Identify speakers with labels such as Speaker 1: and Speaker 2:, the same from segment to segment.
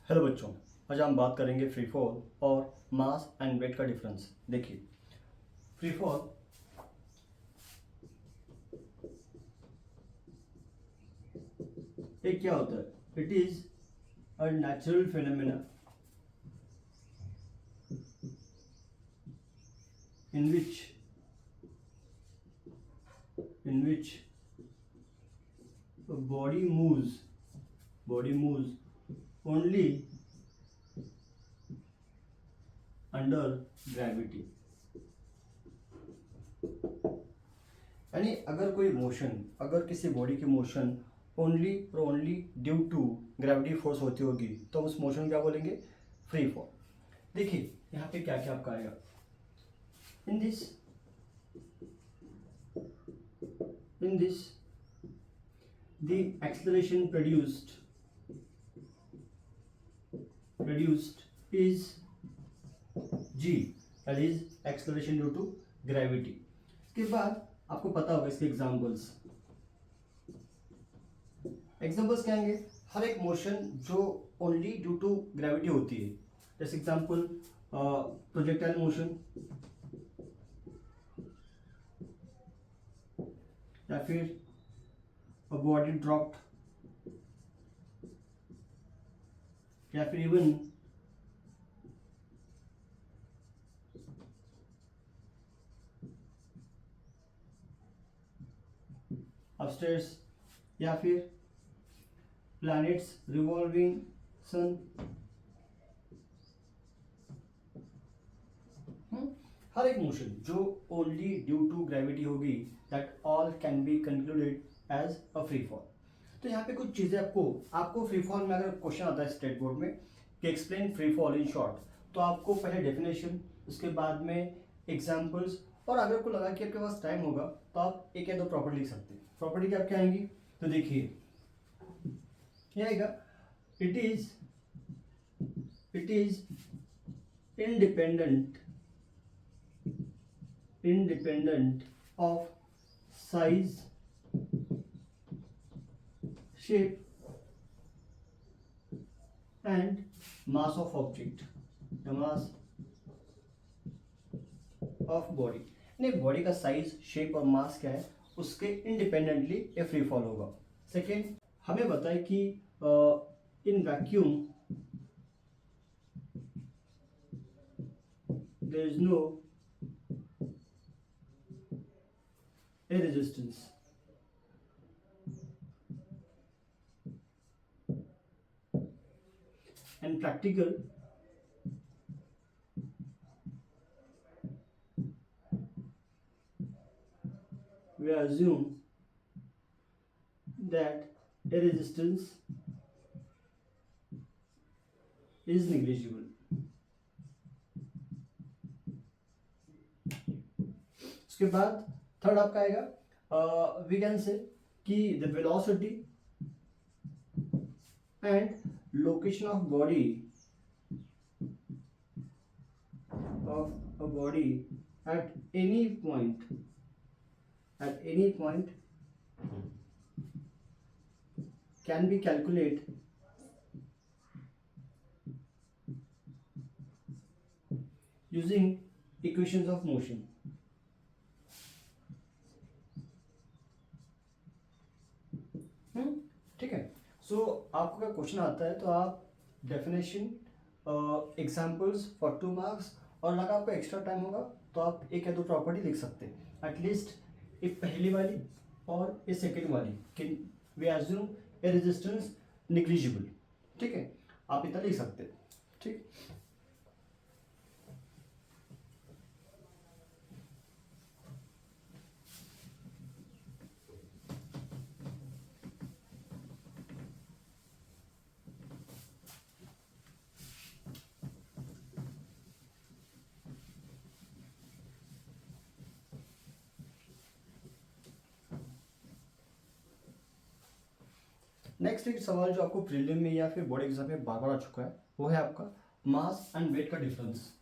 Speaker 1: Hello बच्चों, आज हम बात करेंगे फ्री फॉल और मास एंड वेट का डिफरेंस। देखिए, फ्री फॉल एक क्या होता है? It is a natural phenomena in which body moves only under gravity। यानी अगर किसी बॉडी की motion only due to gravity force होती होगी तो उस मोशन क्या बोलेंगे? Free fall. देखिए यहाँ पे क्या क्या आपका आएगा। In this the acceleration produced is g, that is acceleration due to gravity। इसके बाद आपको पता होगा इसके एग्जांपल्स क्या होंगे? हर एक मोशन जो ओनली ड्यू टू ग्रेविटी होती है, जैसे एग्जांपल प्रोजेक्टाइल मोशन, या फिर बॉडी ड्रॉप, या फिर इवन अपस्टेयर्स, या फिर प्लैनेट्स रिवॉल्विंग सन। हर एक मोशन जो ओनली ड्यू टू ग्रेविटी होगी, that all can be concluded as a free fall. तो यहाँ पे कुछ चीज़ें आपको फ्री फॉल में अगर क्वेश्चन आता है स्टेट बोर्ड में कि explain free fall in short, तो आपको पहले डेफिनेशन, उसके बाद में एग्जाम्पल्स, और अगर आपको लगा कि आपके पास टाइम होगा तो आप एक या दो प्रॉपर्टी लिख सकते हैं। प्रॉपर्टी क्या क्या आएंगी? तो देखिए ये आएगा, it is independent of size, shape and mass of object, the mass of body। नहीं, बॉडी का साइज, शेप और मास क्या है, उसके इंडिपेंडेंटली ये फ्री फॉल होगा। सेकेंड, हमें बताए कि in vacuum there is no air resistance, and practical we assume that air resistance is negligible। उसके बाद थर्ड आपका आएगा, वी कैन से कि the velocity and location of body at any point can be calculated using equations of motion। ठीक है। सो आपको अगर question आता है तो आप डेफिनेशन, एग्जाम्पल्स फॉर 2 मार्क्स, और अगर आपको एक्स्ट्रा टाइम होगा तो आप एक या दो प्रॉपर्टी लिख सकते हैं। एटलीस्ट एक पहली वाली और ये सेकेंड वाली कि we assume a resistance negligible. ठीक है, आप इतना लिख सकते हैं। ठीक, नेक्स्ट एक सवाल जो आपको प्रीलिम में या फिर बोर्ड एग्जाम में बार बार आ चुका है, वो है आपका मास एंड वेट का डिफरेंस।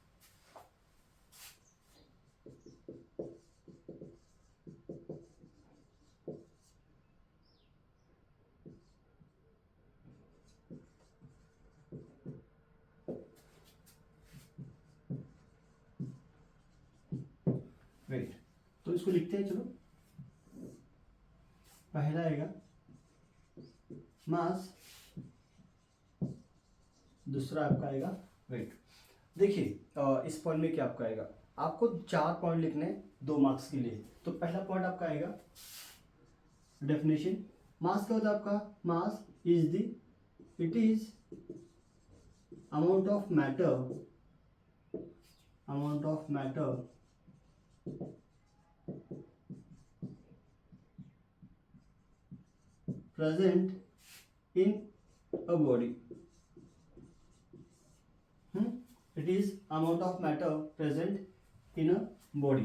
Speaker 1: उसको लिखते हैं, चलो। पहला आएगा मास, दूसरा आपका आएगा वेट। देखिए इस पॉइंट में क्या आपका आएगा, आपको 4 पॉइंट लिखने हैं 2 मार्क्स के लिए। तो पहला पॉइंट आपका आएगा डेफिनेशन। मास क्या होता है आपका, mass is the, it is amount of matter, present in a body. It is amount of matter present in a body.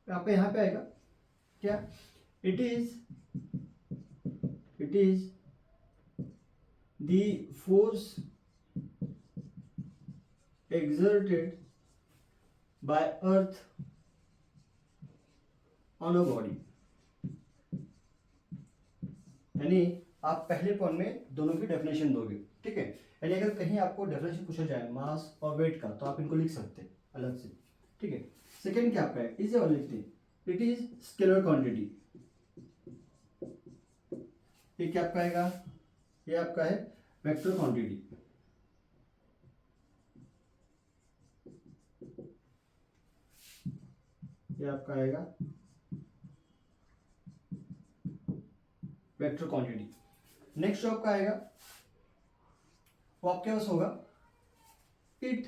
Speaker 1: आपका यहाँ पे आएगा क्या, it is the force exerted by earth on a body। यानी आप पहले point में दोनों की डेफिनेशन दोगे, ठीक है। यानी अगर कहीं आपको डेफिनेशन पूछा जाए मास और वेट का, तो आप इनको लिख सकते हैं अलग से, ठीक है। सेकेंड क्या आपका है, इसे और लिखते हैं, इट इज स्केलर क्वांटिटी। ये क्या आपका आएगा, ये आपका है वेक्टर क्वांटिटी। ये आपका आएगा वेक्टर क्वांटिटी। नेक्स्ट जो आपका आएगा वो आपके पास होगा, it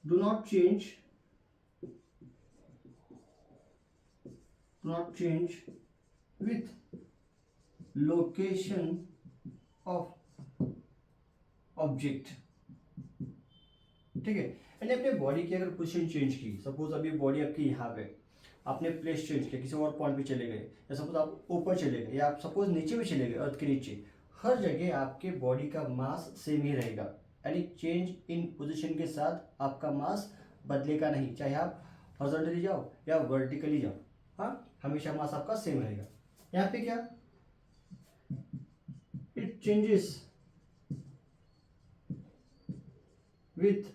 Speaker 1: do not change with location of object, ठीक है। यानी अपने बॉडी की अगर पोजीशन चेंज की, सपोज अभी बॉडी आपकी यहाँ पे, आपने प्लेस चेंज किया, किसी और पॉइंट पे चले गए, या सपोज आप ऊपर चले गए, या आप सपोज नीचे भी चले गए, अर्थ के नीचे, हर जगह आपके बॉडी का मास सेम ही रहेगा। यानी चेंज इन पोजीशन के साथ आपका मास बदलेगा नहीं, चाहे आप हॉरिजॉन्टली जाओ या वर्टिकली जाओ, हाँ, हमेशा मास आपका सेम रहेगा। यहाँ पे क्या, it changes with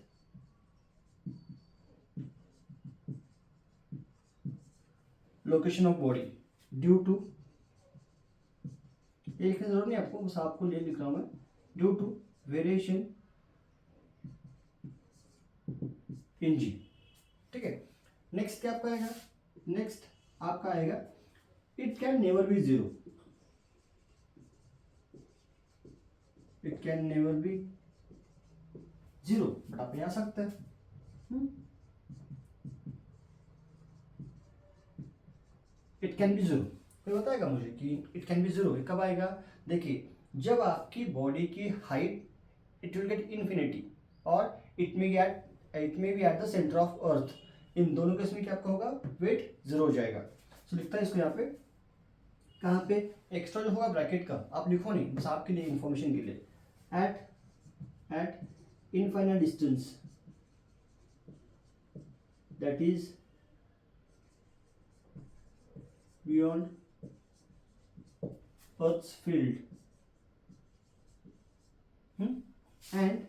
Speaker 1: location of body due to, ये लिखने की जरूरत नहीं आपको, बस आपको ले लिख रहा हूं मैं, ड्यू टू वेरिएशन इन जी, ठीक है। नेक्स्ट क्या आपका आएगा, नेक्स्ट आपका आएगा it can never be zero, it can never be zero, but आप यहाँ सकते हैं, इट कैन बी जीरो। कोई बताएगा मुझे कि इट कैन बी जीरो कब आएगा, देखिए जब आपकी बॉडी की height it will get infinity, और it may be at the centre of earth, इन दोनों केस में क्या आपका होगा, वेट जीरो हो जाएगा। सो लिखता है इसको यहाँ पे, कहाँ पे, एक्स्ट्रा जो होगा ब्रैकेट का आप लिखो नहीं, बस आपके लिए इंफॉर्मेशन के लिए, eight infinite distance, that is beyond Earth's field, and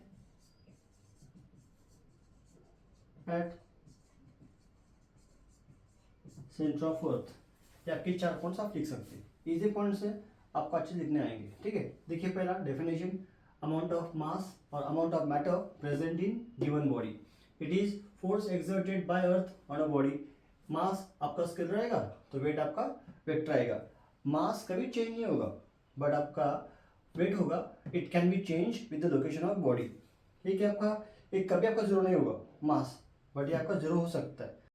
Speaker 1: at center of Earth। ये आपके 4 पॉइंट्स आप लिख सकते हैं, इजी पॉइंट से आपको अच्छे लिखने आएंगे, ठीक है। देखिए पहला डेफिनेशन, अमाउंट ऑफ मास और amount of matter present in given body, it is force exerted by earth on a body. Mass आपका स्केलर रहेगा तो वेट आपका वेक्टर आएगा। मास कभी चेंज नहीं होगा, बट आपका वेट होगा, it can be change with the location of body. ठीक है, आपका एक कभी आपका जीरो नहीं होगा मास, बट ये आपका जीरो हो सकता है।